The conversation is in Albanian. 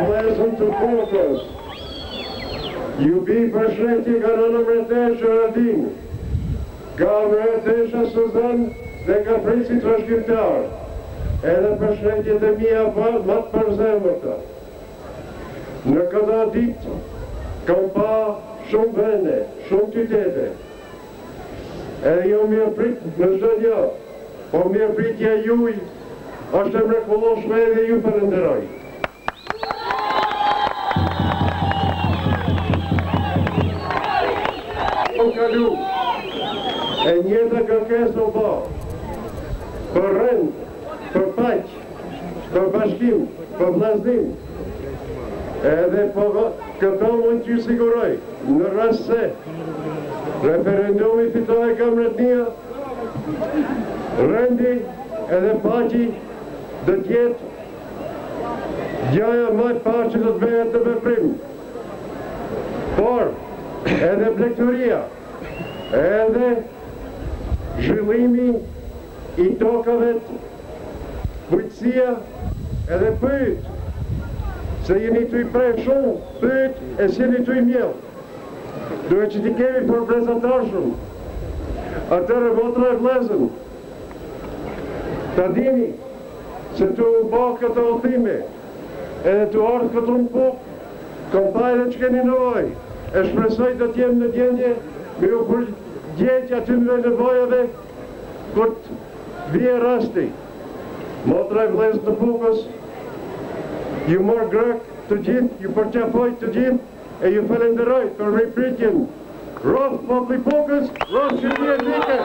Vlezën të Kokës, ju bi përshëndetje nga nëna Mretesha Radin, nga Mretesha Suzan dhe nga Prisi Trashëgimtar, edhe përshëndetjet e mia më të përzemërta. Në këta ditë kam pa shumë vende, shumë qytete, edhe jo mirëprit në çdo gjë, po mirëpritja juaj është e mrekullueshme dhe ju falenderoj. Kalu, e njëta kërkesë u bë për rend, për paqë, për bashkim, për vllaznim. Edhe po këto mund t'ju siguroj, në rast se referendumi fitoi Kamretnia, rendi edhe paqi do t'jetë gjëja më e parë që do të bëhet në veprim. Por edhe blegturia, edhe zhvillimi i tokave, bujqësia, edhe pyet, se jeni të i prej shumë, pyet e s'jeni të i mjellë. Duhet që t'i kemi për prezentarshëm, atëre motra e vlezën, ta dini se të u ba këto udhime, edhe të ardhë këtu në puk, kompajnë që keni nevoj, e shpresoj të t'jem në gjendje me u përgjegj atyre nevojave kur të vije rasti. Motra e vlezë të Pukës ju mor grek të gjithë, ju përqafoj të gjithë e ju falenderoj për ripritjen. Roth populli Pukës, roth Shqipëria Dike!